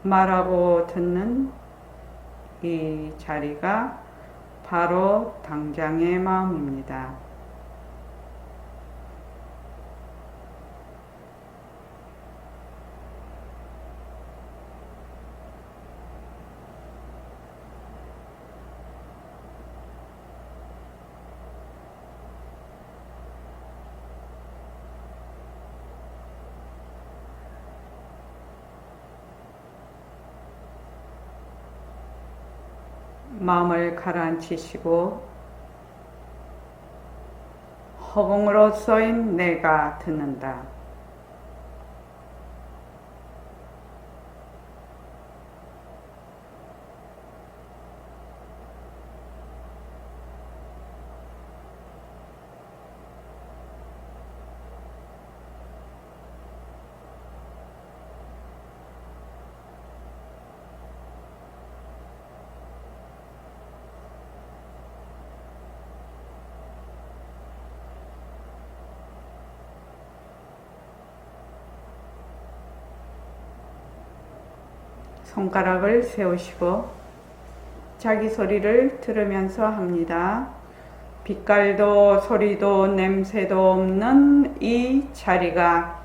말하고 듣는 이 자리가 바로 당장의 마음입니다. 마음을 가라앉히시고 허공으로 쏘인 내가 듣는다. 손가락을 세우시고 자기 소리를 들으면서 합니다. 빛깔도 소리도 냄새도 없는 이 자리가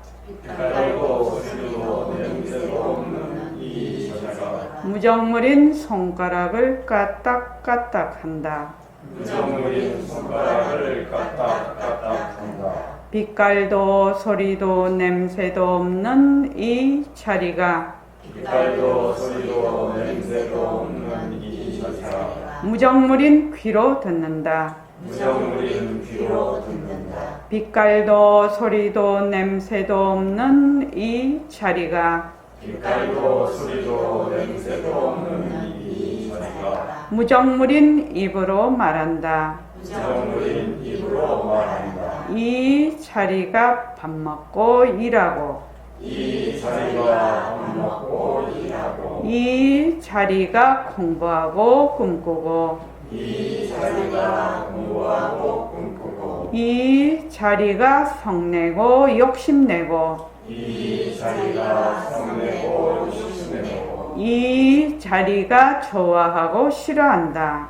무정물인 손가락을 까딱까딱 한다. 빛깔도 소리도 냄새도 없는 이 자리가 무정물인 귀로 듣는다. 빛깔도 소리도 냄새도 없는 이 자리가 무정물인 입으로 말한다. 이 자리가 밥 먹고 일하고 이 자리가 공부하고 꿈꾸고 이 자리가 성내고 욕심내고 이 자리가 좋아하고 싫어한다.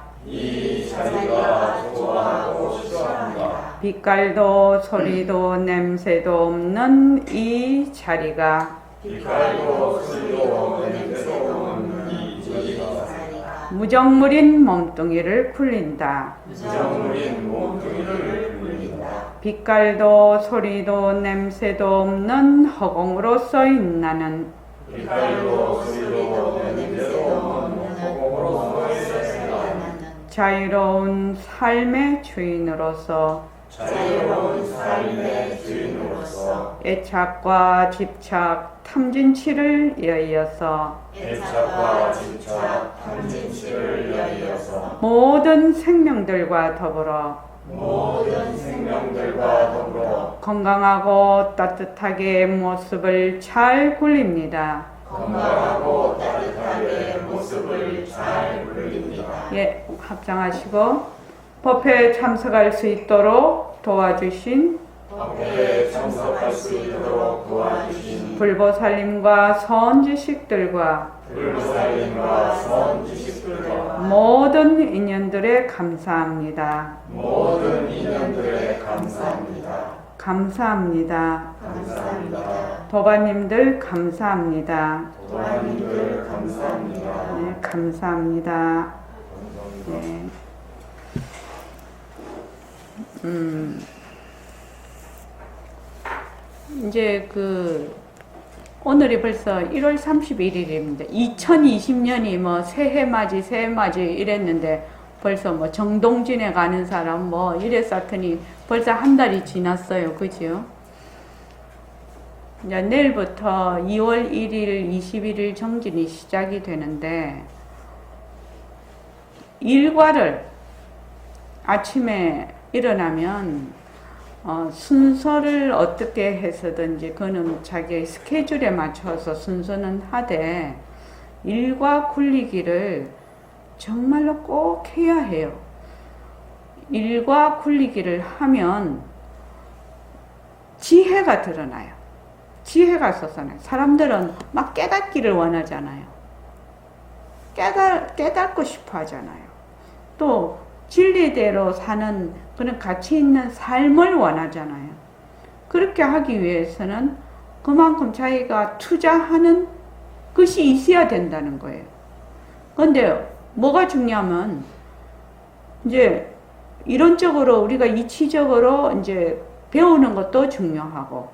빛깔도 소리도 냄새도 없는 이 자리가 무정물인 몸뚱이를 굴린다. 빛깔도 소리도 냄새도 없는 허공으로 쏘인 나는 자유로운 삶의 주인으로서 애착과 집착, 탐진치를 여의어서 모든 생명들과 더불어 건강하고 따뜻하게 모습을 잘 굴립니다. 예, 합장하시고 법회에 참석할 수 있도록 도와주신 불보살님과 선지식들과 모든 인연들에 감사합니다. 감사합니다. 도바님들 감사합니다. 네, 감사합니다. 네. 이제 오늘이 벌써 1월 31일입니다. 2020년이 뭐 새해맞이 이랬는데 벌써 뭐 정동진에 가는 사람 뭐 이랬었더니 벌써 한 달이 지났어요. 그죠? 이제 내일부터 2월 1일, 21일 정진이 시작이 되는데 일과를 아침에 일어나면 순서를 어떻게 해서든지 그는 자기의 스케줄에 맞춰서 순서는 하되 일과 굴리기를 정말로 꼭 해야 해요. 일과 굴리기를 하면 지혜가 드러나요. 지혜가 솟아나요. 사람들은 막 깨닫기를 원하잖아요. 깨닫고 싶어 하잖아요. 또 진리대로 사는 그런 가치 있는 삶을 원하잖아요. 그렇게 하기 위해서는 그만큼 자기가 투자하는 것이 있어야 된다는 거예요. 그런데 뭐가 중요하면 이제 이론적으로 우리가 이치적으로 이제 배우는 것도 중요하고,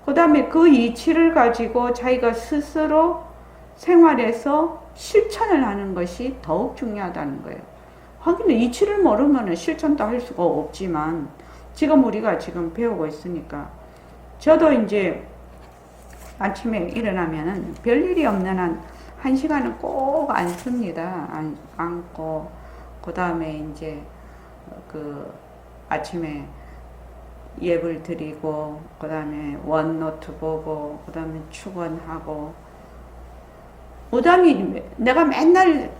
그 다음에 그 이치를 가지고 자기가 스스로 생활에서 실천을 하는 것이 더욱 중요하다는 거예요. 하긴 이치를 모르면 실천도 할 수가 없지만, 지금 우리가 지금 배우고 있으니까, 저도 이제 아침에 일어나면은 별일이 없는 한 시간은 꼭 앉습니다. 앉고, 그 다음에 이제 그 아침에 예불 드리고, 그 다음에 원노트 보고, 그 다음에 축원하고, 우담이 내가 맨날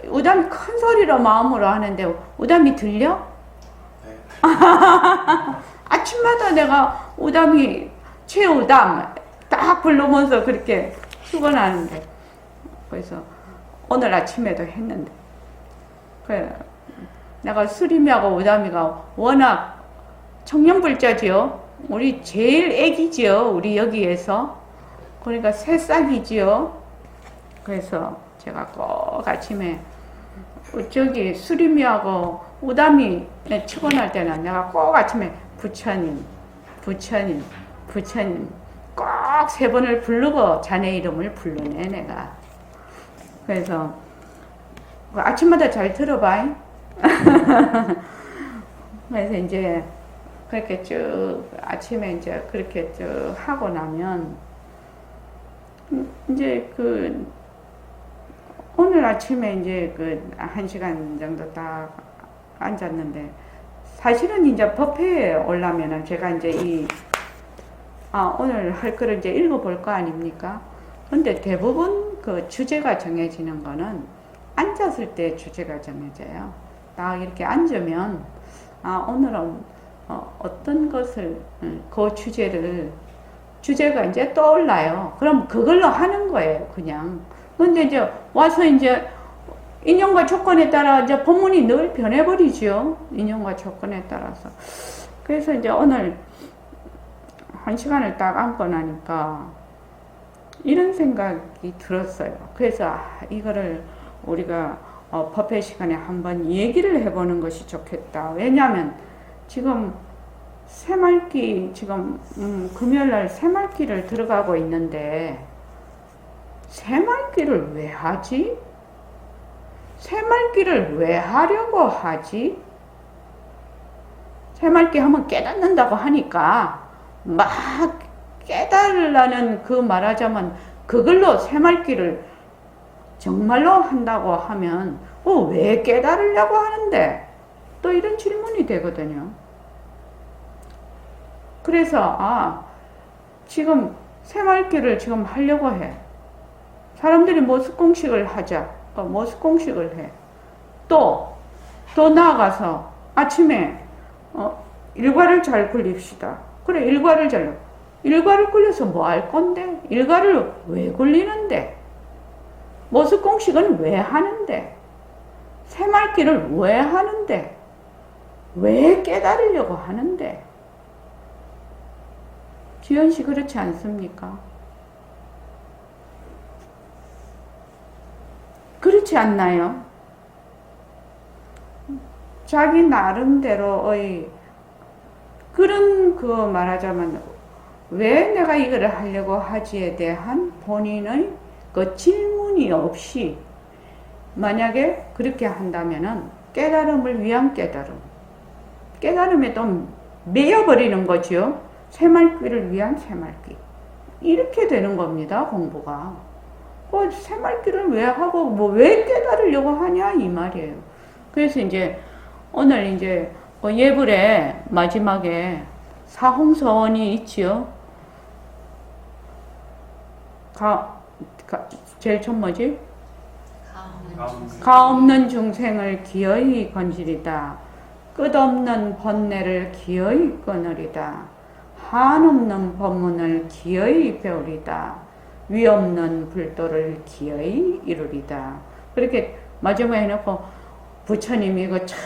우담이 큰 소리로 마음으로 하는데 우담이 들려? 네. 아침마다 내가 우담이 최우담 딱 부르면서 그렇게 축원하는데, 그래서 오늘 아침에도 했는데, 내가 수림이하고 우담이가 워낙 청년불자지요. 우리 제일 애기지요. 우리 여기에서. 그러니까 새싹이지요. 그래서 제가 꼭 아침에 저기 수림이하고 우담이 축원할 때는 내가 꼭 아침에 부처님 꼭 3번을 부르고 자네 이름을 부르네 내가. 그래서 아침마다 잘 들어봐. 그래서 이제 그렇게 쭉 아침에 이제 그렇게 쭉 하고 나면 이제 오늘 아침에 이제 1시간 정도 딱 앉았는데, 사실은 이제 법회에 오려면은 제가 이제 오늘 할 거를 이제 읽어볼 거 아닙니까? 근데 대부분 그 주제가 정해지는 거는 앉았을 때 주제가 정해져요. 딱 이렇게 앉으면, 오늘은 어떤 것을, 그 주제가 이제 떠올라요. 그럼 그걸로 하는 거예요, 그냥. 근데 이제 와서 이제 인연과 조건에 따라 이제 본문이 늘 변해버리죠. 인연과 조건에 따라서. 그래서 이제 오늘 1시간을 딱 앉고 나니까 이런 생각이 들었어요. 그래서 이거를 우리가 법회 시간에 한번 얘기를 해보는 것이 좋겠다. 왜냐하면 지금 새말기, 지금 금요일날 새말기를 들어가고 있는데, 새말기를 왜 하지? 새말기를 왜 하려고 하지? 새말기 하면 깨닫는다고 하니까 막 깨달으라는, 그 말하자면 그걸로 새말기를 정말로 한다고 하면 왜 깨달으려고 하는데? 또 이런 질문이 되거든요. 그래서 지금 새말기를 지금 하려고 해. 사람들이 모습공식을 하자. 모습공식을 해. 또 나아가서 아침에 일과를 잘 굴립시다. 그래, 일과를 굴려서 뭐 할 건데? 일과를 왜 굴리는데? 모습공식은 왜 하는데? 새말기를 왜 하는데? 왜 깨달으려고 하는데? 지연씨 그렇지 않습니까? 그렇지 않나요? 자기 나름대로의 그런 말하자면 왜 내가 이거를 하려고 하지에 대한 본인의 그 질문이 없이 만약에 그렇게 한다면은 깨달음을 위한 깨달음에 또 매여버리는 거죠. 새말기를 위한 새말기. 이렇게 되는 겁니다, 공부가. 새말기를 왜 하고, 왜 깨달으려고 하냐, 이 말이에요. 그래서 이제, 오늘 이제, 예불의 마지막에 사홍서원이 있지요. 제일 첫 뭐지? 가없는 중생을 기어이 건지리다. 끝없는 번뇌를 기어이 끊으리다. 한없는 법문을 기어이 배우리다. 위없는 불도를 기어이 이루리다. 그렇게 마지막에 해놓고 부처님 이거 참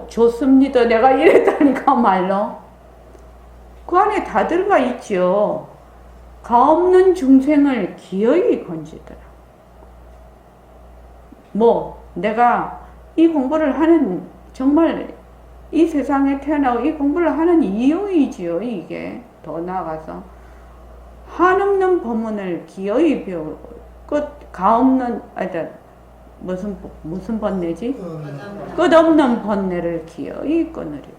좋습니다. 내가 이랬다니까 말로. 그 안에 다 들어가 있죠. 가없는 중생을 기어이 건지더라. 뭐 내가 이 공부를 하는 정말 이 세상에 태어나고 이 공부를 하는 이유이지요. 이게 더 나아가서 한없는 법문을 기어이 배우고 가없는 무슨 번뇌지? 끝없는 번뇌를 기어이 끊으리고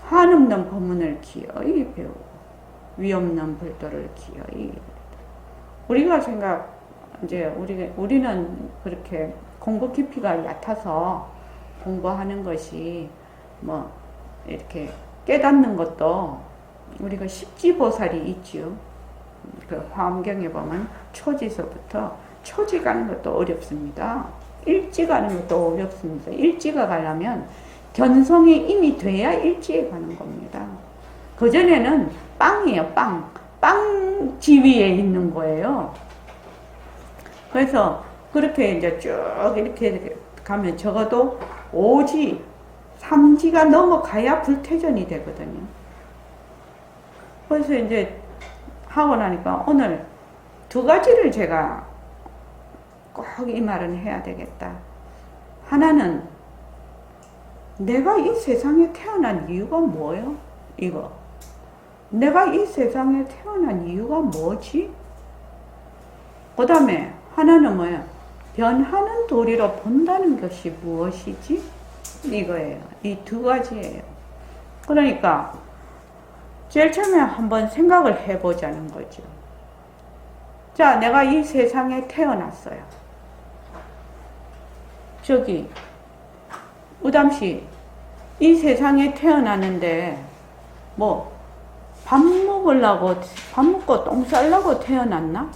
한없는 법문을 기어이 배우고 위없는 불도를 기어이. 우리가 우리는 그렇게 공부 깊이가 얕아서 공부하는 것이 뭐 이렇게 깨닫는 것도 우리가 십지보살이 있지요. 그 화엄경에 보면 초지서부터 초지 가는 것도 어렵습니다. 일지 가는 것도 어렵습니다. 일지가 가려면 견성이 이미 돼야 일지에 가는 겁니다. 그전에는 빵이에요. 빵 지위에 있는 거예요. 그래서 그렇게 이제 쭉 이렇게 가면 적어도 5지, 3지가 넘어가야 불퇴전이 되거든요. 그래서 이제 하고 나니까 오늘 두 가지를 제가 꼭 이 말은 해야 되겠다. 하나는 내가 이 세상에 태어난 이유가 뭐예요? 이거. 내가 이 세상에 태어난 이유가 뭐지? 그 다음에 하나는 뭐야? 변하는 도리로 본다는 것이 무엇이지? 이거예요. 이 두 가지예요. 그러니까 제일 처음에 한번 생각을 해보자는 거죠. 자, 내가 이 세상에 태어났어요. 저기 우담씨 이 세상에 태어났는데 뭐 밥 먹고 똥 싸려고 태어났나?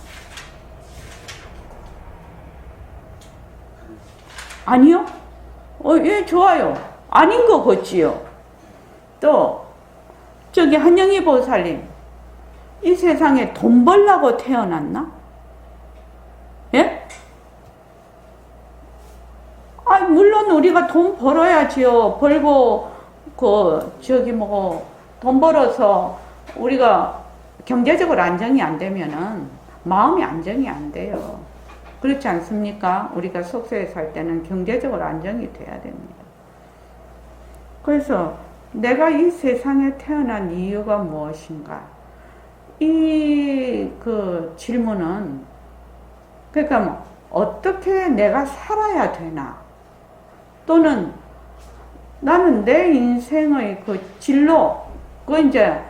아니요? 예, 좋아요. 아닌 거 같지요? 또 저기 한영희 보살님 이 세상에 돈 벌려고 태어났나? 예? 물론 우리가 돈 벌어야지요. 벌고 돈 벌어서 우리가 경제적으로 안정이 안 되면은 마음이 안정이 안 돼요. 그렇지 않습니까? 우리가 속세에 살 때는 경제적으로 안정이 돼야 됩니다. 그래서 내가 이 세상에 태어난 이유가 무엇인가? 이 질문은 그러니까 뭐 어떻게 내가 살아야 되나? 또는 나는 내 인생의 진로, 이제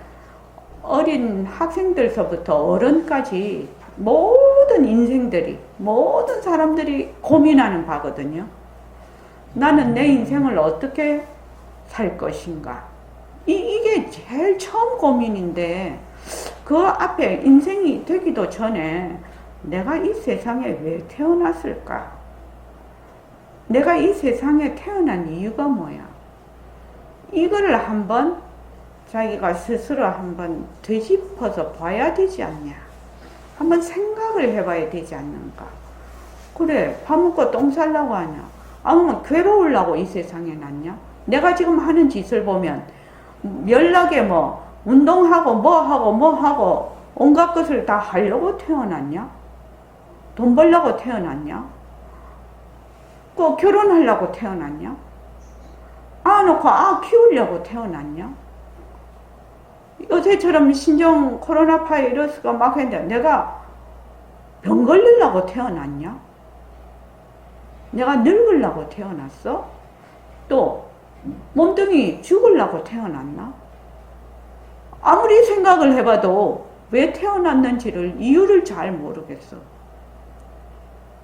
어린 학생들서부터 어른까지 모든 사람들이 고민하는 바거든요. 나는 내 인생을 어떻게 살 것인가? 이게 제일 처음 고민인데, 그 앞에 인생이 되기도 전에 내가 이 세상에 왜 태어났을까? 내가 이 세상에 태어난 이유가 뭐야? 이거를 한번 자기가 스스로 한번 되짚어서 봐야 되지 않냐? 한번 생각을 해봐야 되지 않는가? 그래, 밥 먹고 똥 싸려고 하냐? 아니면 괴로우려고 이 세상에 났냐? 내가 지금 하는 짓을 보면 연락에 운동하고 뭐 하고 온갖 것을 다 하려고 태어났냐? 돈 벌려고 태어났냐? 또 결혼하려고 태어났냐? 키우려고 태어났냐? 요새처럼 신종 코로나 바이러스가 막 했는데 내가 병 걸리려고 태어났냐? 내가 늙으려고 태어났어? 또 몸뚱이 죽으려고 태어났나? 아무리 생각을 해봐도 왜 태어났는지를 이유를 잘 모르겠어.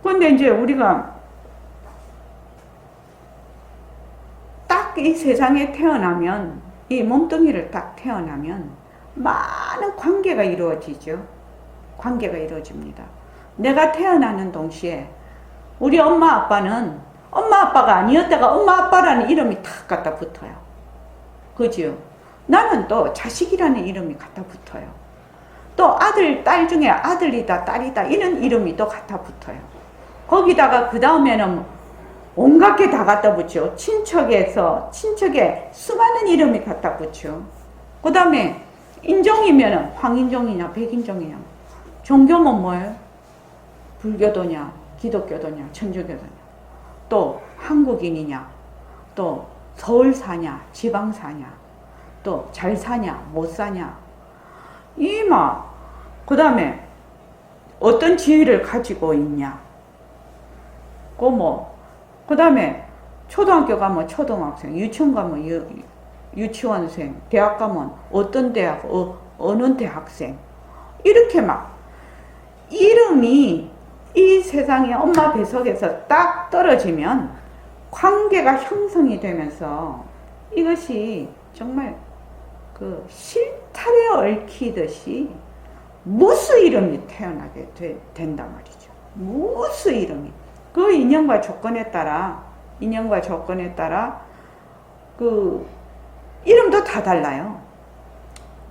그런데 이제 우리가 딱 이 세상에 태어나면, 이 몸뚱이를 딱 태어나면 많은 관계가 이루어지죠. 관계가 이루어집니다. 내가 태어나는 동시에 우리 엄마 아빠는 엄마 아빠가 아니었다가 엄마 아빠라는 이름이 탁 갖다 붙어요. 그죠? 나는 또 자식이라는 이름이 갖다 붙어요. 또 아들, 딸 중에 아들이다, 딸이다, 이런 이름이 또 갖다 붙어요. 거기다가 그 다음에는 온갖 게 다 갖다 붙여. 친척에 수많은 이름이 갖다 붙여. 그 다음에 인종이면 황인종이냐, 백인종이냐. 종교는 뭐예요? 불교도냐, 기독교도냐, 천주교도냐. 또 한국인이냐, 또 서울 사냐, 지방 사냐, 또 잘 사냐, 못 사냐. 그 다음에 어떤 지위를 가지고 있냐. 그 다음에 초등학교 가면 초등학생, 유치원 가면 유치원생, 대학 가면 어떤 대학, 어느 대학생. 이렇게 막 이름이 이 세상에 엄마 뱃속에서 딱 떨어지면 관계가 형성이 되면서 이것이 정말 그 실타래 얽히듯이 무수 이름이 태어나게 된단 말이죠. 무수 이름이. 그 인연과 조건에 따라 그 이름도 다 달라요.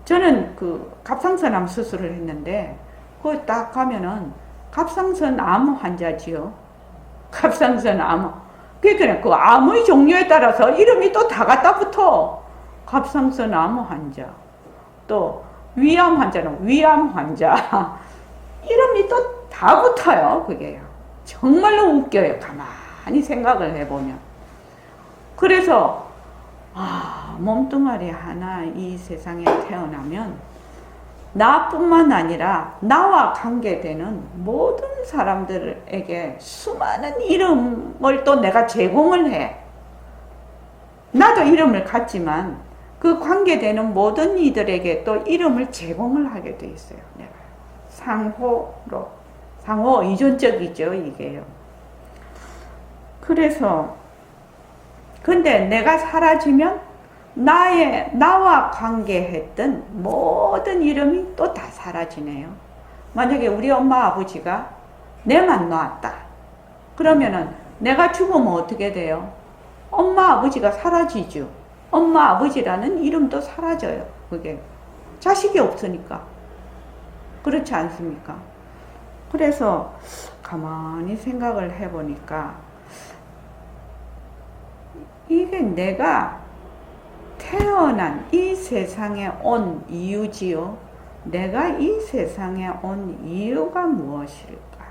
저는 그 갑상선암 수술을 했는데 거기 딱 가면은 갑상선 암 환자지요. 갑상선 암. 그러니까 그 암의 종류에 따라서 이름이 또 다 갖다 붙어. 갑상선 암 환자. 또 위암 환자는 위암 환자. 이름이 또 다 붙어요. 그게요. 정말로 웃겨요. 가만히 생각을 해보면. 그래서 몸뚱아리 하나 이 세상에 태어나면 나뿐만 아니라 나와 관계되는 모든 사람들에게 수많은 이름을 또 내가 제공을 해. 나도 이름을 갖지만 그 관계되는 모든 이들에게 또 이름을 제공을 하게 돼 있어요. 내가 상호 의존적이죠, 이게요. 그래서 근데 내가 사라지면 나와 관계했던 모든 이름이 또 다 사라지네요. 만약에 우리 엄마 아버지가 내만 놨다. 그러면은 내가 죽으면 어떻게 돼요? 엄마 아버지가 사라지죠. 엄마 아버지라는 이름도 사라져요. 그게 자식이 없으니까. 그렇지 않습니까? 그래서 가만히 생각을 해보니까 이게 내가 태어난 이 세상에 온 이유지요. 내가 이 세상에 온 이유가 무엇일까?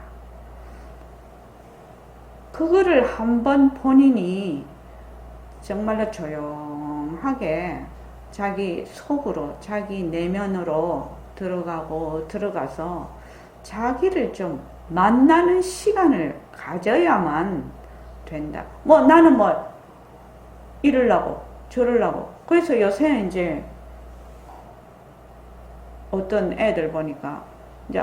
그거를 한번 본인이 정말로 조용하게 자기 속으로, 자기 내면으로 들어가서 자기를 좀 만나는 시간을 가져야만 된다. 나는 이러려고 저러려고. 그래서 요새 이제 어떤 애들 보니까 이제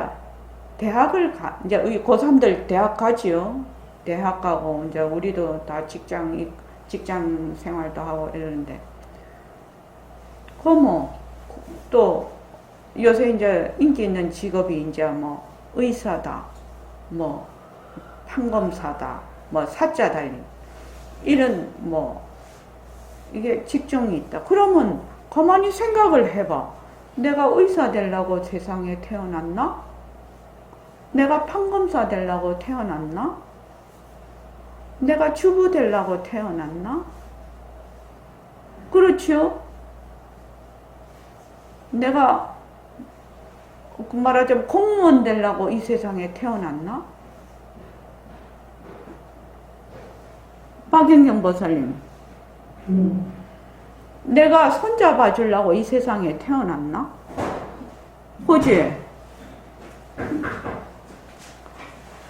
이제 우리 고3들 대학 가지요. 대학 가고 이제 우리도 다 직장 생활도 하고 이러는데 또 요새 이제 인기 있는 직업이 이제 의사다, 판검사다, 사자 달린 이런 이게 직종이 있다. 그러면 가만히 생각을 해봐. 내가 의사 되려고 세상에 태어났나? 내가 판검사 되려고 태어났나? 내가 주부 되려고 태어났나? 그렇죠? 내가 말하자면 공무원 되려고 이 세상에 태어났나? 박영경 보살님, 내가 손잡아 주려고 이 세상에 태어났나? 그지?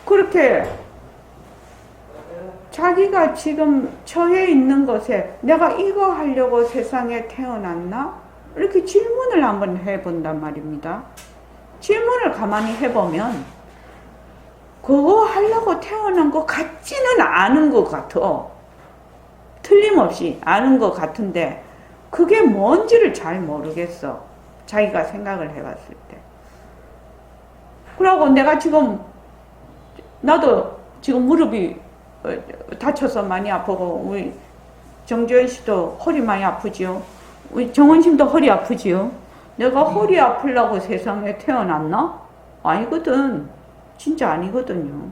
그렇게 자기가 지금 처해 있는 것에 내가 이거 하려고 세상에 태어났나? 이렇게 질문을 한번 해본단 말입니다. 질문을 가만히 해보면 그거 하려고 태어난 것 같지는 않은 것 같아. 틀림없이 아는 것 같은데 그게 뭔지를 잘 모르겠어. 자기가 생각을 해봤을 때. 그러고 나도 지금 무릎이 다쳐서 많이 아프고 우리 정주현 씨도 허리 많이 아프지요. 우리 정원심도 허리 아프지요. 내가 허리 아프려고 세상에 태어났나? 아니거든. 진짜 아니거든요.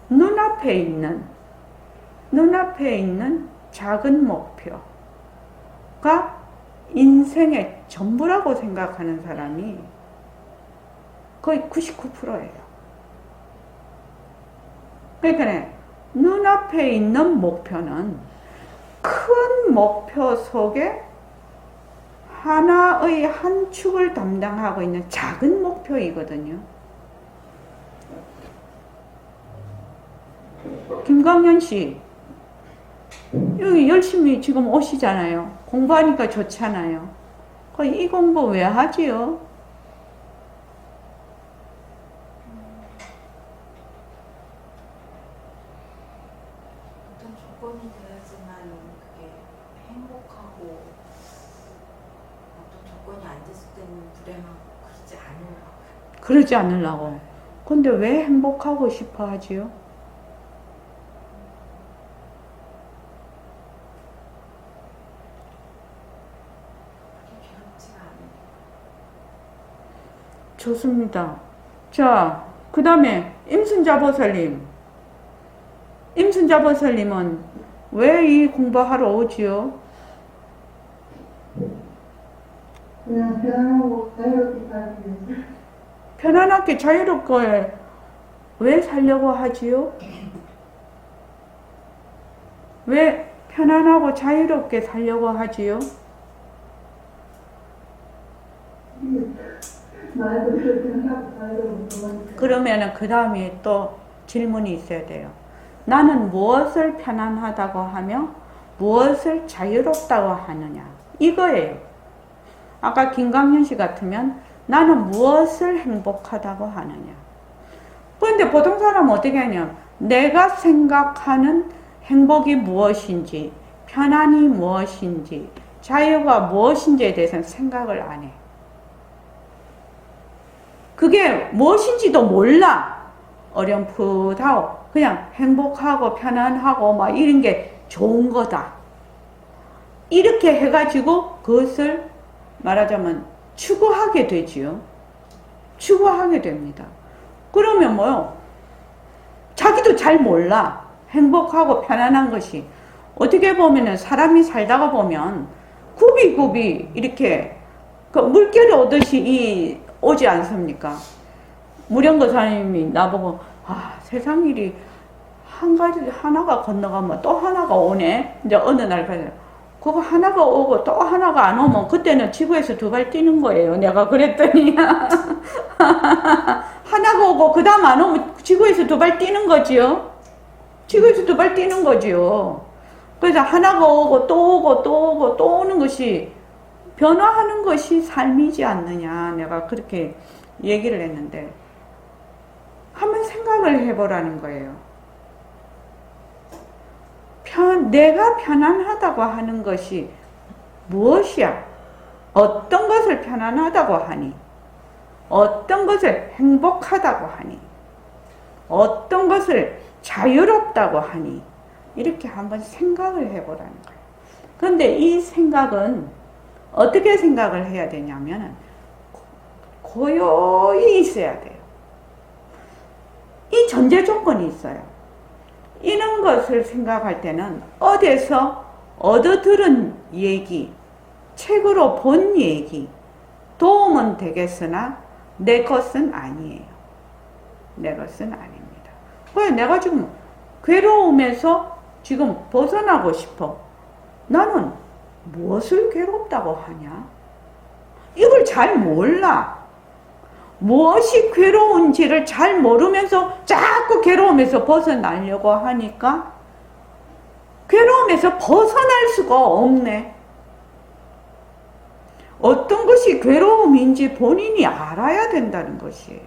눈앞에 있는 작은 목표가 인생의 전부라고 생각하는 사람이 거의 99%예요. 그러니까 눈앞에 있는 목표는 큰 목표 속에 하나의 한 축을 담당하고 있는 작은 목표이거든요. 김광현 씨, 여기 열심히 지금 오시잖아요. 공부하니까 좋잖아요. 이 공부 왜 하지요? 어떤 조건이 되어야지만 그게 행복하고 어떤 조건이 안 됐을 때는 불행하고 그러지 않으려고. 근데 왜 행복하고 싶어 하지요? 좋습니다. 자, 그 다음에 임순자 보살님. 임순자 보살님은 왜 이 공부하러 오지요? 그냥 편안하고 자유롭게 살기 위해서. 편안하게 자유롭게 왜 살려고 하지요? 왜 편안하고 자유롭게 살려고 하지요? 말 그대로 편하고 자유롭고. 그러면은 그 다음에 또 질문이 있어야 돼요. 나는 무엇을 편안하다고 하며 무엇을 자유롭다고 하느냐, 이거예요. 아까 김광현 씨 같으면 나는 무엇을 행복하다고 하느냐. 그런데 보통 사람은 어떻게 하냐, 내가 생각하는 행복이 무엇인지, 편안이 무엇인지, 자유가 무엇인지에 대해서는 생각을 안 해. 그게 무엇인지도 몰라. 어렴풋하고 그냥 행복하고 편안하고 막 이런 게 좋은 거다. 이렇게 해가지고 그것을 말하자면 추구하게 되지요. 추구하게 됩니다. 그러면 뭐요? 자기도 잘 몰라. 행복하고 편안한 것이. 어떻게 보면은 사람이 살다가 보면 굽이굽이 이렇게 그 물결이 오듯이 오지 않습니까? 무령거사님이 나보고 세상 일이 하나가 건너가면 또 하나가 오네. 이제 어느 날 봐요. 그거 하나가 오고 또 하나가 안 오면 그때는 지구에서 두 발 뛰는 거예요. 내가 그랬더니 하나가 오고 그 다음 안 오면 지구에서 두 발 뛰는 거지요. 지구에서 두 발 뛰는 거지요. 그래서 하나가 오고 또 오고 또 오고 또 오는 것이 변화하는 것이 삶이지 않느냐. 내가 그렇게 얘기를 했는데 한번 생각을 해보라는 거예요. 내가 편안하다고 하는 것이 무엇이야? 어떤 것을 편안하다고 하니? 어떤 것을 행복하다고 하니? 어떤 것을 자유롭다고 하니? 이렇게 한번 생각을 해보라는 거예요. 그런데 이 생각은 어떻게 생각을 해야 되냐면 고요히 있어야 돼요. 이 전제 조건이 있어요. 이런 것을 생각할 때는 어디서 얻어들은 얘기, 책으로 본 얘기, 도움은 되겠으나 내 것은 아니에요. 내 것은 아닙니다. 왜 내가 지금 괴로움에서 지금 벗어나고 싶어. 나는 무엇을 괴롭다고 하냐? 이걸 잘 몰라. 무엇이 괴로운지를 잘 모르면서 자꾸 괴로움에서 벗어나려고 하니까 괴로움에서 벗어날 수가 없네. 어떤 것이 괴로움인지 본인이 알아야 된다는 것이에요.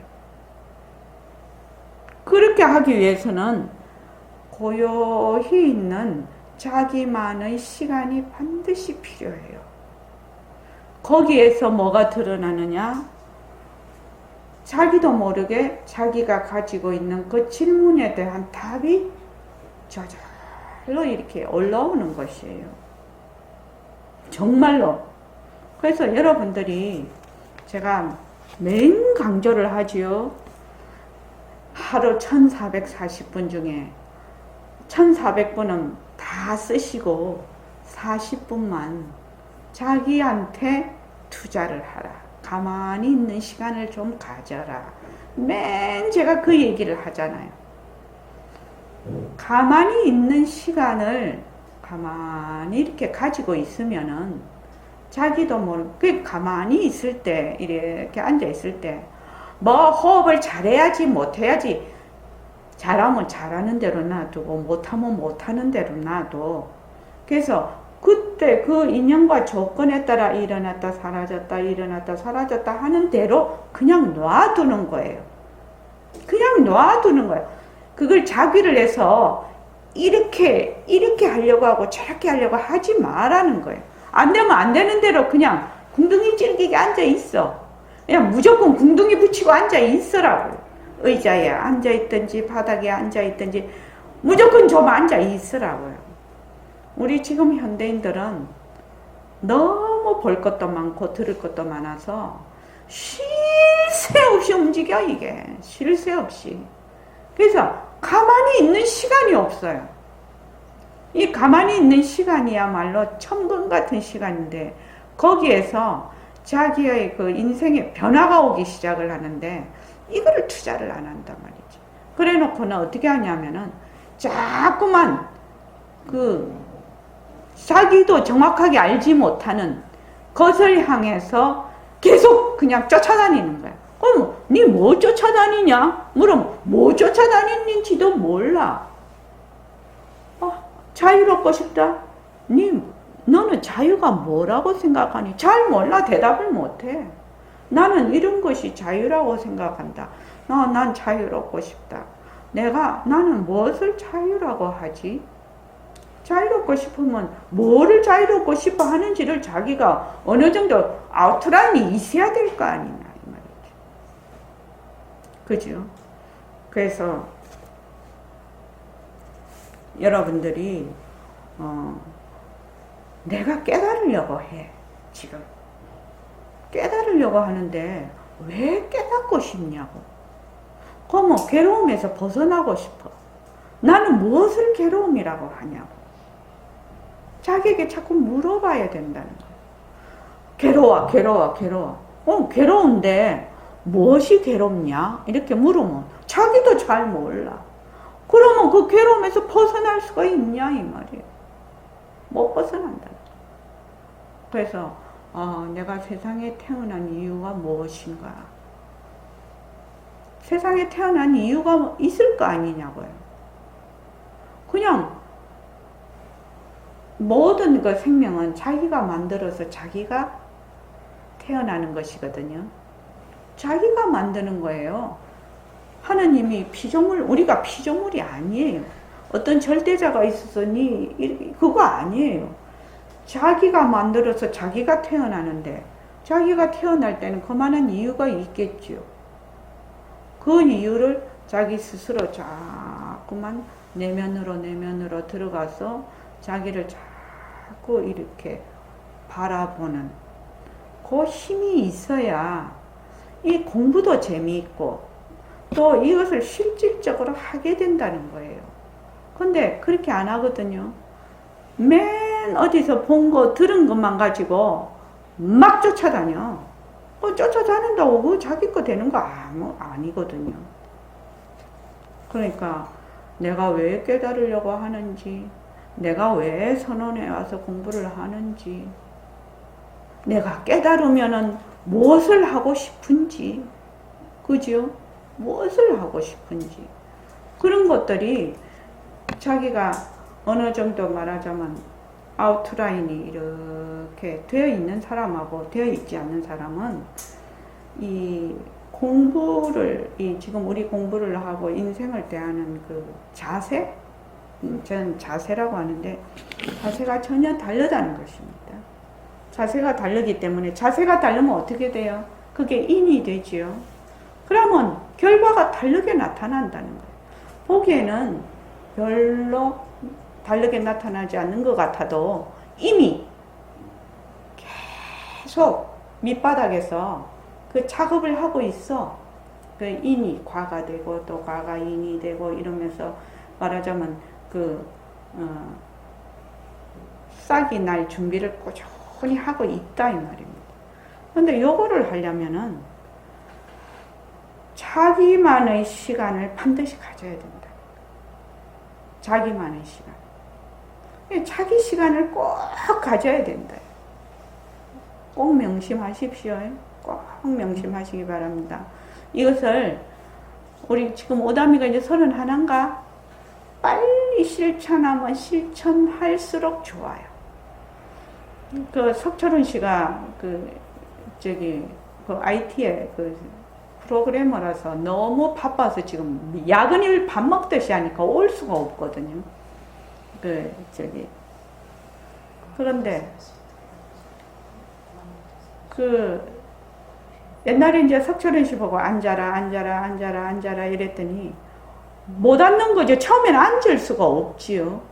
그렇게 하기 위해서는 고요히 있는 자기만의 시간이 반드시 필요해요. 거기에서 뭐가 드러나느냐? 자기도 모르게 자기가 가지고 있는 그 질문에 대한 답이 팔로 이렇게 올라오는 것이에요. 정말로. 그래서 여러분들이 제가 매일 강조를 하지요. 하루 1440분 중에 1400분은 다 쓰시고 40분만 자기한테 투자를 하라. 가만히 있는 시간을 좀 가져라. 맨 제가 그 얘기를 하잖아요. 가만히 있는 시간을 가만히 이렇게 가지고 있으면은 자기도 모르게 가만히 있을 때, 이렇게 앉아 있을 때, 뭐 호흡을 잘해야지 못해야지, 잘하면 잘하는 대로 놔두고 못하면 못하는 대로 놔둬. 그래서 그때 그 인연과 조건에 따라 일어났다 사라졌다 일어났다 사라졌다 하는 대로 그냥 놔두는 거예요. 그냥 놔두는 거예요. 그걸 자기를 해서 이렇게 하려고 하고 저렇게 하려고 하지 말라는 거예요. 안 되면 안 되는 대로 그냥 궁둥이 찔기게 앉아 있어. 그냥 무조건 궁둥이 붙이고 앉아 있으라고. 의자에 앉아 있든지 바닥에 앉아 있든지 무조건 좀 앉아 있으라고요. 우리 지금 현대인들은 너무 볼 것도 많고 들을 것도 많아서 쉴 새 없이 움직여. 이게 쉴 새 없이. 그래서 가만히 있는 시간이 없어요. 이 가만히 있는 시간이야말로 천금 같은 시간인데 거기에서 자기의 그 인생의 변화가 오기 시작을 하는데 이거를 투자를 안 한단 말이죠. 그래 놓고는 어떻게 하냐면은 자꾸만 그 자기도 정확하게 알지 못하는 것을 향해서 계속 그냥 쫓아다니는 거야. 그럼 니 뭐 쫓아다니냐? 물으면 뭐 쫓아다니는지도 몰라. 자유롭고 싶다? 너는 자유가 뭐라고 생각하니? 잘 몰라. 대답을 못해. 나는 이런 것이 자유라고 생각한다. 난 자유롭고 싶다. 나는 무엇을 자유라고 하지? 자유롭고 싶으면 뭐를 자유롭고 싶어 하는지를 자기가 어느 정도 아웃라인이 있어야 될 거 아니냐 이 말이죠. 그죠? 그래서 여러분들이 내가 깨달으려고 해. 지금 깨달으려고 하는데 왜 깨닫고 싶냐고. 그러면 괴로움에서 벗어나고 싶어. 나는 무엇을 괴로움이라고 하냐고. 자기에게 자꾸 물어봐야 된다는 거예요. 괴로워. 괴로운데 무엇이 괴롭냐? 이렇게 물으면 자기도 잘 몰라. 그러면 그 괴로움에서 벗어날 수가 있냐 이 말이에요. 못 벗어난다. 그래서 내가 세상에 태어난 이유가 무엇인가? 세상에 태어난 이유가 있을 거 아니냐고요. 그냥 모든 그 생명은 자기가 만들어서 자기가 태어나는 것이거든요. 자기가 만드는 거예요. 하느님이 우리가 피조물이 아니에요. 어떤 절대자가 있어서 그거 아니에요. 자기가 만들어서 자기가 태어나는데 자기가 태어날 때는 그만한 이유가 있겠지요. 그 이유를 자기 스스로 자꾸만 내면으로 들어가서 자기를 자꾸 이렇게 바라보는 그 힘이 있어야 이 공부도 재미있고 또 이것을 실질적으로 하게 된다는 거예요. 근데 그렇게 안 하거든요. 맨 어디서 본 거 들은 것만 가지고 막 쫓아다녀. 쫓아다닌다고 그거 자기 거 되는 거 아니거든요. 그러니까 내가 왜 깨달으려고 하는지, 내가 왜 선원에 와서 공부를 하는지, 내가 깨달으면은 무엇을 하고 싶은지, 그죠? 무엇을 하고 싶은지, 그런 것들이 자기가 어느 정도 말하자면 아웃라인이 이렇게 되어 있는 사람하고 되어 있지 않는 사람은 이 공부를, 지금 우리 공부를 하고 인생을 대하는 그 자세? 저는 자세라고 하는데 자세가 전혀 다르다는 것입니다. 자세가 다르기 때문에 자세가 다르면 어떻게 돼요? 그게 인이 되지요. 그러면 결과가 다르게 나타난다는 거예요. 보기에는 별로 다르게 나타나지 않는 것 같아도 이미 계속 밑바닥에서 그 작업을 하고 있어. 그 인이 과가 되고 또 과가 인이 되고 이러면서 말하자면 싹이 날 준비를 꾸준히 하고 있다 이 말입니다. 근데 요거를 하려면은 자기만의 시간을 반드시 가져야 된다. 자기만의 시간. 자기 시간을 꼭 가져야 된다. 꼭 명심하십시오. 꼭 명심하시기 바랍니다. 이것을 우리 지금 오다미가 이제 31인가? 빨리 실천하면 실천할수록 좋아요. 그 석철훈 씨가 IT에 프로그래머라서 너무 바빠서 지금 야근일 밥 먹듯이 하니까 올 수가 없거든요. 그런데 옛날에 이제 석철훈 씨 보고 앉아라 이랬더니 못 앉는 거죠. 처음에는 앉을 수가 없지요.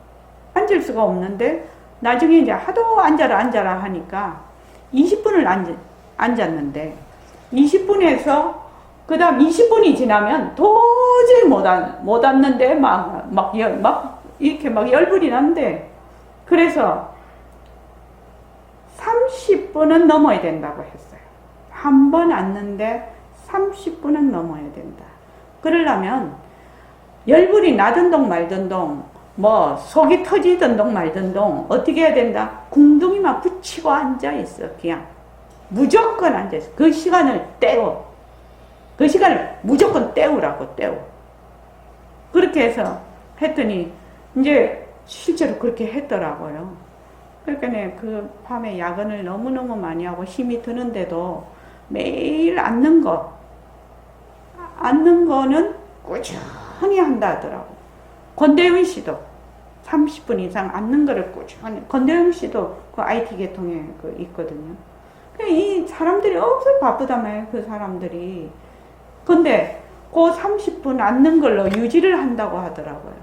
앉을 수가 없는데 나중에 이제 하도 앉아라 하니까 20분을 앉았는데 20분에서 그 다음 20분이 지나면 도저히 못 앉는데 막 이렇게 막 열불이 난대. 그래서 30분은 넘어야 된다고 했어요. 한 번 앉는데 30분은 넘어야 된다. 그러려면 열불이 나든 동 말든 동 뭐 속이 터지든 동 말든 동 어떻게 해야 된다? 궁둥이만 붙이고 앉아있어. 그냥 무조건 앉아있어. 그 시간을 때워. 그 시간을 무조건 때우라고 때워. 그렇게 해서 했더니 이제 실제로 그렇게 했더라고요. 그러니까 그 밤에 야근을 너무너무 많이 하고 힘이 드는데도 매일 앉는 거는 꾸준히 한다 하더라고. 권대윤 씨도 30분 이상 앉는 거를 꾸준히, 권대윤 씨도 그 IT 계통에 있거든요. 이 사람들이 엄청 바쁘다며요, 그 사람들이. 근데 그 30분 앉는 걸로 유지를 한다고 하더라고요.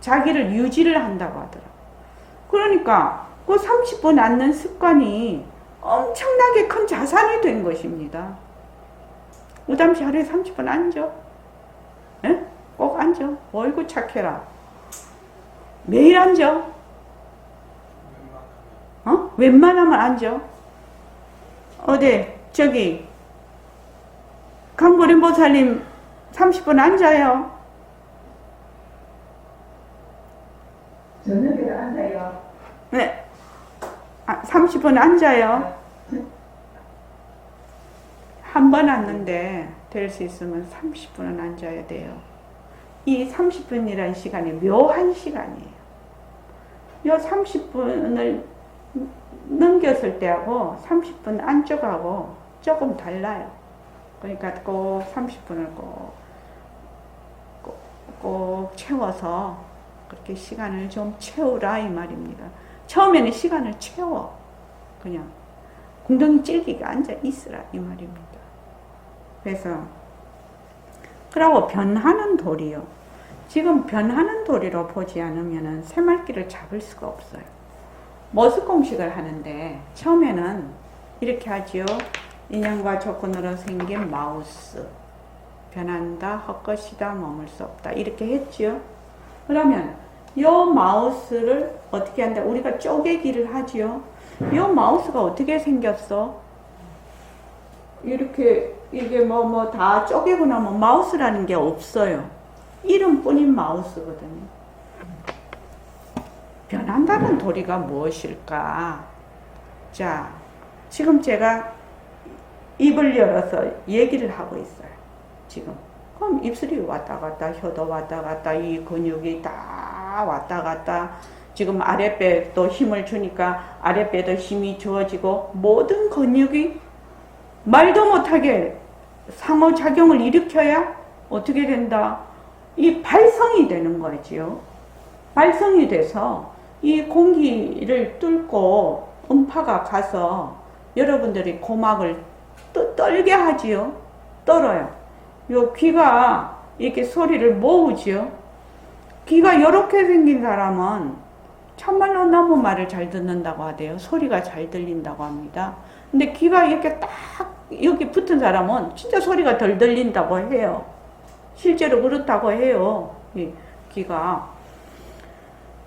자기를 유지를 한다고 하더라고요. 그러니까 그 30분 앉는 습관이 엄청나게 큰 자산이 된 것입니다. 우담씨 하루에 30분 앉아. 에? 꼭 앉아. 어이구 착해라. 매일 앉아. 웬만하면 앉아. 저기 강보림보살님 30분 앉아요. 저녁에 앉아요. 네. 30분 앉아요. 한 번 앉는데 될 수 있으면 30분은 앉아야 돼요. 이 30분이라는 시간이 묘한 시간이에요. 이 30분을 넘겼을 때하고 30분 안쪽하고 조금 달라요. 그러니까 꼭 30분을 꼭 채워서 그렇게 시간을 좀 채우라 이 말입니다. 처음에는 시간을 채워. 그냥 궁둥이 찔기게 앉아 있으라 이 말입니다. 그래서 그러고 변하는 돌이요. 지금 변하는 돌이로 보지 않으면 새말귀를 잡을 수가 없어요. 머스공식을 하는데 처음에는 이렇게 하지요. 인연과 조건으로 생긴 마우스. 변한다, 헛것이다, 머물 수 없다. 이렇게 했지요. 그러면 요 마우스를 어떻게 한다? 우리가 쪼개기를 하지요. 요 마우스가 어떻게 생겼어? 이렇게 이게 다 쪼개고 나면 마우스라는 게 없어요. 이름뿐인 마우스거든요. 변한다는 도리가 무엇일까? 자, 지금 제가 입을 열어서 얘기를 하고 있어요. 지금. 그럼 입술이 왔다 갔다, 혀도 왔다 갔다, 이 근육이 다 왔다 갔다, 지금 아랫배도 힘을 주니까 아랫배도 힘이 주어지고, 모든 근육이 말도 못하게 상호작용을 일으켜야 어떻게 된다? 이 발성이 되는 거지요. 발성이 돼서 이 공기를 뚫고 음파가 가서 여러분들이 고막을 떨게 하지요. 떨어요. 요 귀가 이렇게 소리를 모으지요. 귀가 이렇게 생긴 사람은 참말로 너무 말을 잘 듣는다고 하대요. 소리가 잘 들린다고 합니다. 근데 귀가 이렇게 딱 여기 붙은 사람은 진짜 소리가 덜 들린다고 해요. 실제로 그렇다고 해요. 이 귀가.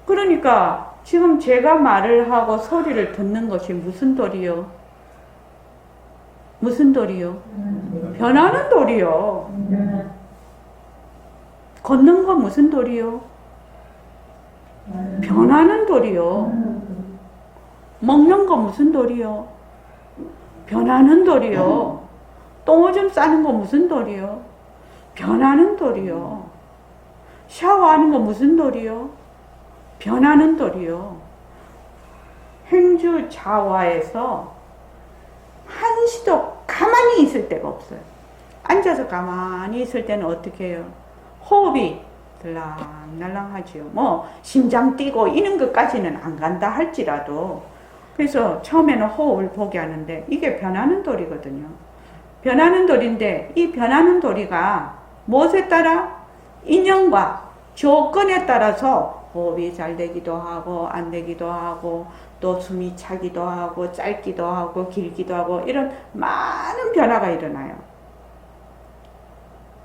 그러니까 지금 제가 말을 하고 소리를 듣는 것이 무슨 도리요? 무슨 도리요? 변하는 도리요. 걷는 거 무슨 도리요? 변하는 도리요. 먹는 거 무슨 도리요? 변하는 도리요. 똥오줌 싸는 거 무슨 도리요? 변하는 도리요. 샤워하는 거 무슨 도리요? 변하는 도리요. 행주 자화에서 한시도 가만히 있을 데가 없어요. 앉아서 가만히 있을 때는 어떻게 해요? 호흡이 들랑날랑하지요. 뭐 심장 뛰고 이런 것까지는 안 간다 할지라도, 그래서 처음에는 호흡을 보게 하는데 이게 변하는 도리거든요. 변하는 도리인데 이 변하는 도리가 무엇에 따라? 인연과 조건에 따라서 호흡이 잘 되기도 하고 안 되기도 하고 또 숨이 차기도 하고 짧기도 하고 길기도 하고 이런 많은 변화가 일어나요.